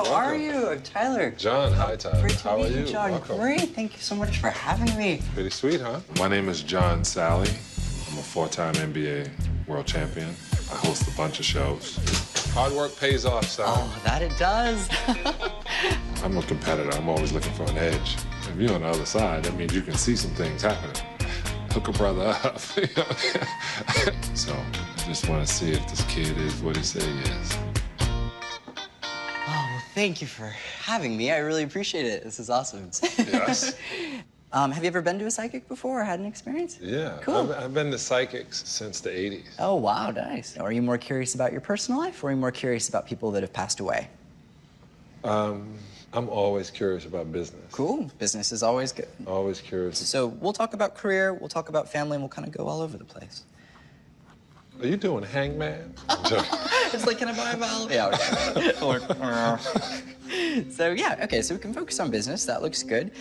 How are you? Tyler. John, hi, Tyler. Great to How are meet you? John. Welcome. Great. Thank you so much for having me. Pretty sweet, huh? My name is John Salley. I'm a 4-time NBA world champion. I host a bunch of shows. Hard work pays off, son. Oh, that it does. I'm a competitor. I'm always looking for an edge. If you're on the other side, that means you can see some things happening. Hook a brother up. So I just want to see if this kid is what he says he is. Oh, well, thank you for having me. I really appreciate it. This is awesome. Yes. Have you ever been to a psychic before or had an experience? Yeah. Cool. I've been to psychics since the 80s. Oh, wow, nice. Are you more curious about your personal life or are you more curious about people that have passed away? I'm always curious about business. Cool. Business is always good. Always curious. So we'll talk about career, we'll talk about family, and we'll kind of go all over the place. Are you doing hangman? I'm joking. It's like, can I buy a vowel? Yeah, okay. So, yeah, okay, so we can focus on business. That looks good.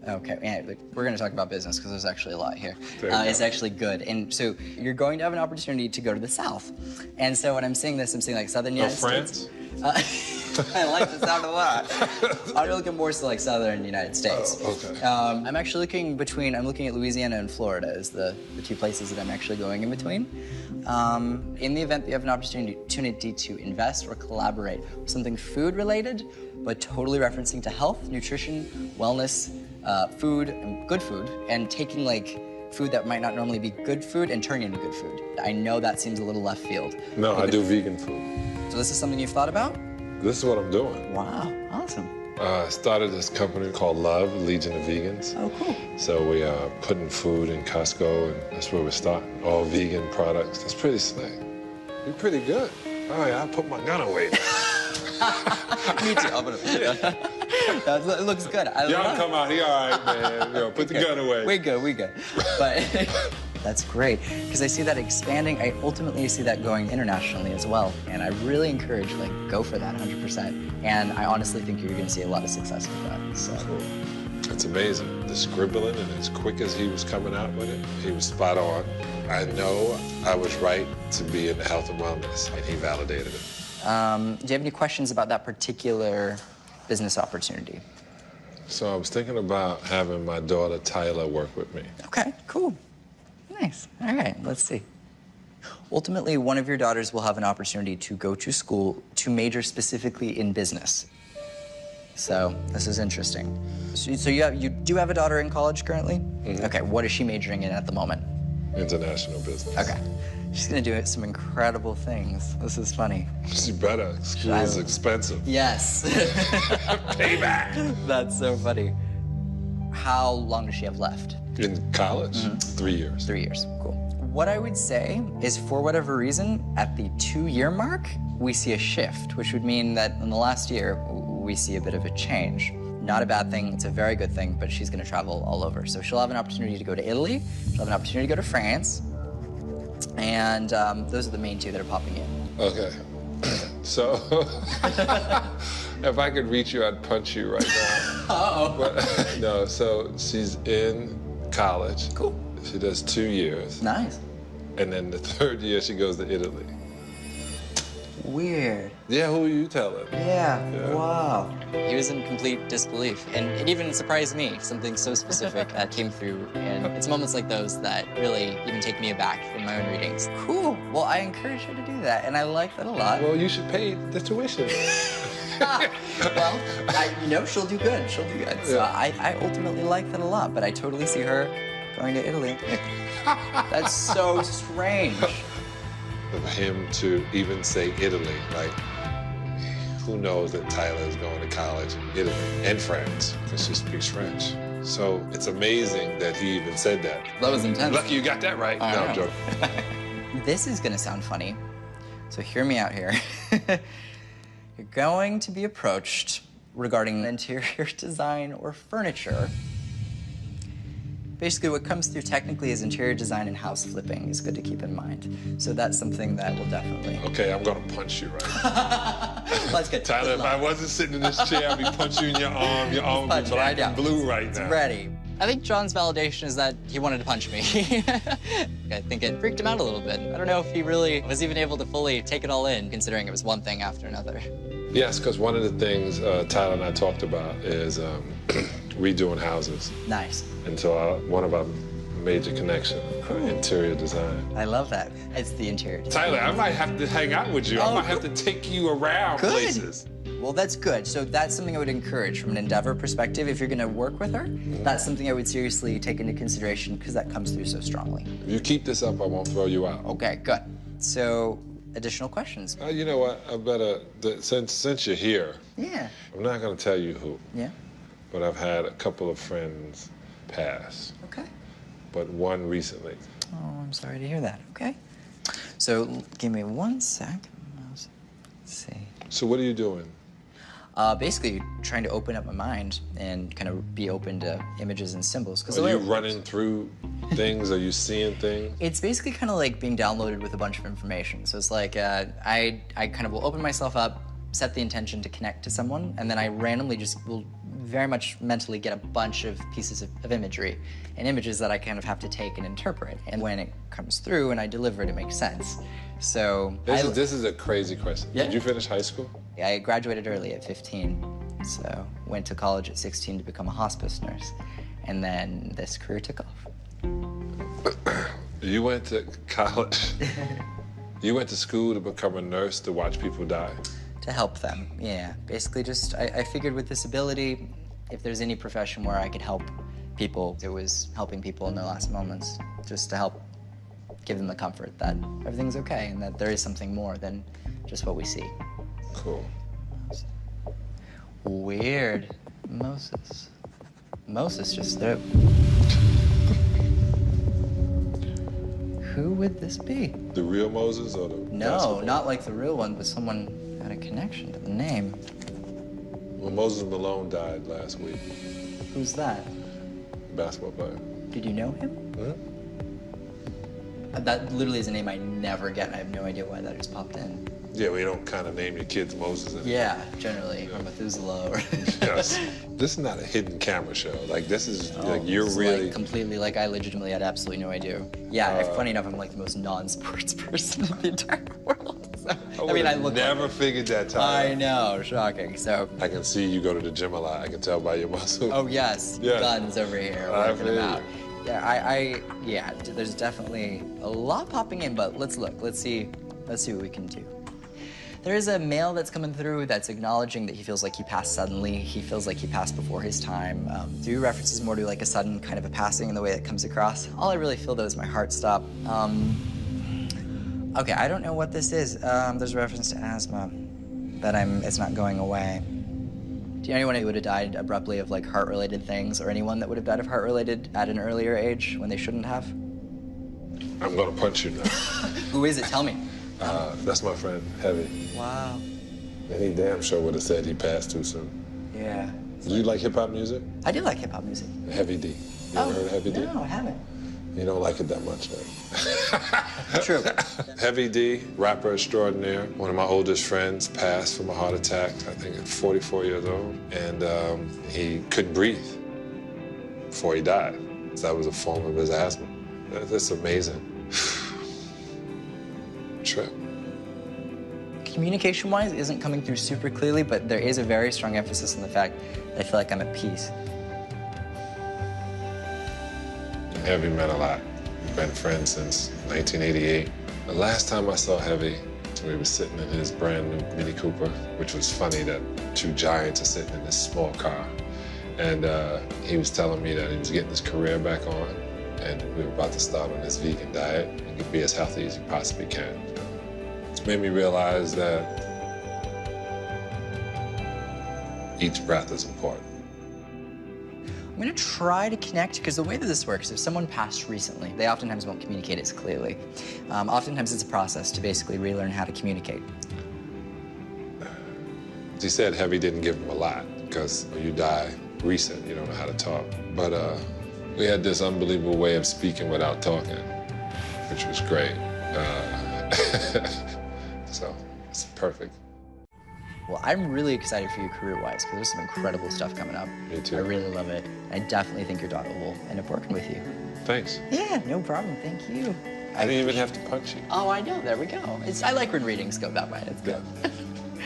Okay, yeah, we're going to talk about business because there's actually a lot here. It's actually good. And so you're going to have an opportunity to go to the South. And so when I'm saying this, I'm saying like Southern United States. I like the sound a lot. I'm looking more so like Southern United States. Oh, okay. I'm actually looking I'm looking at Louisiana and Florida as the two places that I'm actually going in between. In the event that you have an opportunity to invest or collaborate with something food related, but totally referencing to health, nutrition, wellness, food, and good food, and taking like food that might not normally be good food and turning into good food. I know that seems a little left field. No, I do vegan food. So this is something you've thought about? This is what I'm doing. Wow, awesome. I started this company called Love, Legion of Vegans. Oh, cool. So we are putting food in Costco, and that's where we're starting. All vegan products. That's pretty slick. You're pretty good. All right, I'll put my gun away. Me too. I'm gonna. It looks good. Y'all come out here, all right, man. Yo, put the gun away. We good. But that's great because I see that expanding. I ultimately see that going internationally as well, and I really encourage go for that 100%. And I honestly think you're going to see a lot of success with that. So. Cool. It's amazing. The scribbling, and as quick as he was coming out with it, he was spot on. I know I was right to be in the health and wellness, and he validated it. Do you have any questions about that particular business opportunity? So I was thinking about having my daughter Tyler work with me. Okay, cool. Nice. All right, let's see. Ultimately, one of your daughters will have an opportunity to go to school to major specifically in business. So this is interesting. So you do have a daughter in college currently? Mm-hmm. Okay, what is she majoring in at the moment? International business. Okay. She's gonna do some incredible things. This is funny. She better. School is expensive. Yes. Payback. That's so funny. How long does she have left? In college? Mm-hmm. 3 years. 3 years, cool. What I would say is for whatever reason, at the 2-year mark, we see a shift, which would mean that in the last year, we see a bit of a change. Not a bad thing, it's a very good thing, but she's gonna travel all over. So she'll have an opportunity to go to Italy, she'll have an opportunity to go to France, and those are the main two that are popping in. Okay. So, if I could reach you, I'd punch you right now. Uh-oh. But, no, so she's in college. Cool. She does 2 years. Nice. And then the 3rd year, she goes to Italy. Weird. Yeah, who are you telling? Yeah, wow. He was in complete disbelief, and it even surprised me, something so specific that came through, and it's moments like those that really even take me aback in my own readings. Cool. Well, I encourage her to do that, and I like that a lot. Well, you should pay the tuition. Well, she'll do good. She'll do good. So I ultimately like that a lot, but I totally see her going to Italy. That's so strange. For him to even say Italy, like, who knows that Tyler is going to college in Italy and France, because she speaks French. So it's amazing that he even said that. That was intense. Lucky you got that right. No, I'm joking. This is gonna sound funny, so hear me out here. You're going to be approached regarding interior design or furniture. Basically, what comes through technically is interior design and house flipping is good to keep in mind. So that's something that will definitely... Okay, I'm gonna punch you right now. Let's get Tyler, if I wasn't sitting in this chair, I'd be punching you in your arm. Your arm would be black and blue right now. Ready. I think John's validation is that he wanted to punch me. I think it freaked him out a little bit. I don't know if he really was even able to fully take it all in, considering it was one thing after another. Yes, because one of the things Tyler and I talked about is redoing houses. Nice. And so one of our major connections, interior design. I love that. It's the interior design. Tyler, I might have to hang out with you. I might have to take you around places. Well, that's good. So that's something I would encourage from an endeavor perspective. If you're going to work with her, that's something I would seriously take into consideration because that comes through so strongly. If you keep this up, I won't throw you out. Okay, good. So, additional questions? You know what? I better, since you're here, yeah. I'm not going to tell you who. Yeah. But I've had a couple of friends pass. Okay. But one recently. Oh, I'm sorry to hear that. Okay. So, give me 1 sec. Let's see. So what are you doing? Basically, trying to open up my mind and kind of be open to images and symbols. Are you running through things? Are you seeing things? It's basically kind of like being downloaded with a bunch of information. So it's like I kind of will open myself up, set the intention to connect to someone, and then I randomly just will very much mentally get a bunch of pieces of imagery and images that I kind of have to take and interpret. And when it comes through and I deliver it, it makes sense. So this is a crazy question. Yeah? Did you finish high school? I graduated early at 15, so went to college at 16 to become a hospice nurse, and then this career took off. You went to college? You went to school to become a nurse to watch people die? To help them, yeah. Basically just, I figured with this ability, if there's any profession where I could help people, it was helping people in their last moments, just to help give them the comfort that everything's okay and that there is something more than just what we see. Cool. Weird. Moses. Moses just there. Who would this be? The real Moses or the No, basketball? not like the real one, but someone had a connection to the name. Well, Moses Malone died last week. Who's that? Basketball player. Did you know him? Hmm? That literally is a name I never get, and I have no idea why that just popped in. Yeah, we don't kind of name your kids Moses anymore. Yeah, generally, or Methuselah. Or Yes. This is not a hidden camera show. Like, this is, like, you're it's really... Like, completely, like, I legitimately had absolutely no idea. Yeah, funny enough, I'm, like, the most non-sports person in the entire world. So, I mean, I look never like figured that time. I know, shocking, so... I can see you go to the gym a lot. I can tell by your muscles. Oh, yes, Yeah. guns over here, I working them feel out. you. Yeah, yeah, there's definitely a lot popping in, but let's look, let's see what we can do. There is a male that's coming through that's acknowledging that he feels like he passed suddenly. He feels like he passed before his time. Do references more to like a sudden kind of a passing in the way it comes across. All I really feel though is my heart stop. Okay, I don't know what this is. There's a reference to asthma, but it's not going away. Do you know anyone who would have died abruptly of like heart-related things, or anyone that would have died of heart-related at an earlier age when they shouldn't have? I'm gonna punch you now. Who is it? Tell me. That's my friend, Heavy. Wow. And he damn sure would have said he passed too soon. Yeah. Do you like hip-hop music? I do like hip-hop music. Heavy D. You ever heard of Heavy D? No, I haven't. You don't like it that much, man. True. Heavy D, rapper extraordinaire. One of my oldest friends passed from a heart attack, I think at 44 years old. And he couldn't breathe before he died. So that was a form of his asthma. That's amazing. Trip. Communication-wise, isn't coming through super clearly, but there is a very strong emphasis on the fact that I feel like I'm at peace. Heavy meant a lot. We've been friends since 1988. The last time I saw Heavy, we were sitting in his brand new Mini Cooper, which was funny that two giants are sitting in this small car. And he was telling me that he was getting his career back on, and we were about to start on this vegan diet and could be as healthy as you possibly can. It's made me realize that each breath is important. I'm gonna try to connect, because the way that this works, if someone passed recently, they oftentimes won't communicate as clearly. Oftentimes it's a process to basically relearn how to communicate. He said Heavy didn't give him a lot, because when you die recent, you don't know how to talk. But we had this unbelievable way of speaking without talking, which was great. So it's perfect. Well, I'm really excited for you career-wise because there's some incredible stuff coming up. Me too. I really love it. I definitely think your daughter will end up working with you. Thanks. Yeah, no problem. Thank you. I didn't even have to punch you. Oh, I know. There we go. I like when readings go that way. It's good.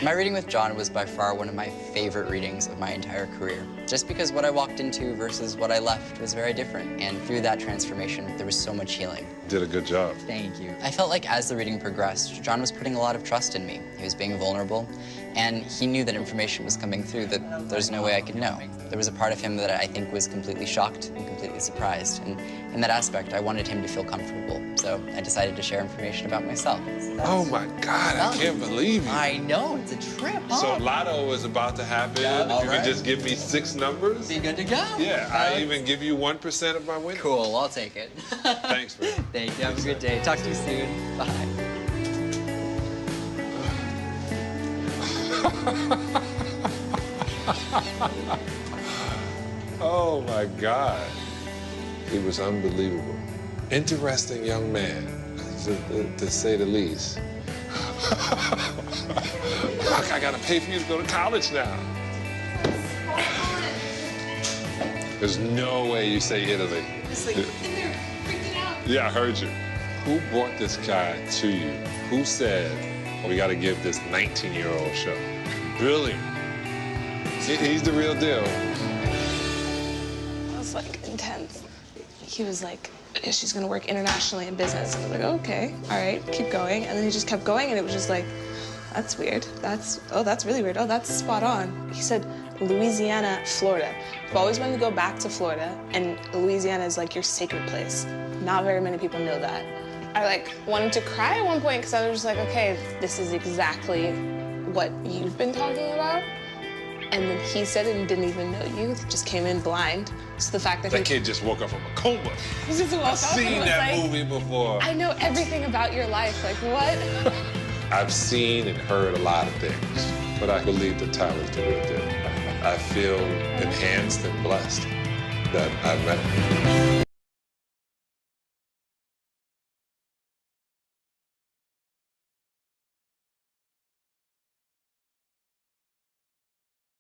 My reading with John was by far one of my favorite readings of my entire career. Just because what I walked into versus what I left was very different. And through that transformation, there was so much healing. Did a good job. Thank you. I felt like as the reading progressed, John was putting a lot of trust in me. He was being vulnerable, and he knew that information was coming through that there's no way I could know. There was a part of him that I think was completely shocked and completely surprised. And in that aspect, I wanted him to feel comfortable. So I decided to share information about myself. Oh my God, I can't believe you. I know, it's a trip, huh? So Lotto is about to happen. Yeah, you can just give me 6 numbers. Be good to go. Yeah, I even give you 1% of my winnings. Cool, I'll take it. Thanks, man. Thank you. Have a good day. Talk to you soon. Bye. Oh my God. He was unbelievable. Interesting young man, to say the least. Fuck, I gotta pay for you to go to college now. There's no way you say Italy. It's like in there freaking out. Yeah, I heard you. Who brought this guy to you? Who said, we gotta give this 19-year-old show? Brilliant. He's the real deal. It was like intense. He was like, yeah, she's gonna work internationally in business. And I was like, okay, all right, keep going. And then he just kept going, and it was just like, that's weird. That's really weird. Oh, that's spot on. He said, Louisiana, Florida. I've always wanted to go back to Florida, and Louisiana is like your sacred place. Not very many people know that. I like wanted to cry at one point because I was just like, okay, this is exactly what you've been talking about. And then he said it and didn't even know you. He just came in blind. So the fact that That kid just woke up from a coma. he just woke up I've seen and was that like, movie before. I know everything about your life. Like, what? I've seen and heard a lot of things, but I believe that Tyler's the real deal. I feel enhanced and blessed that I met him.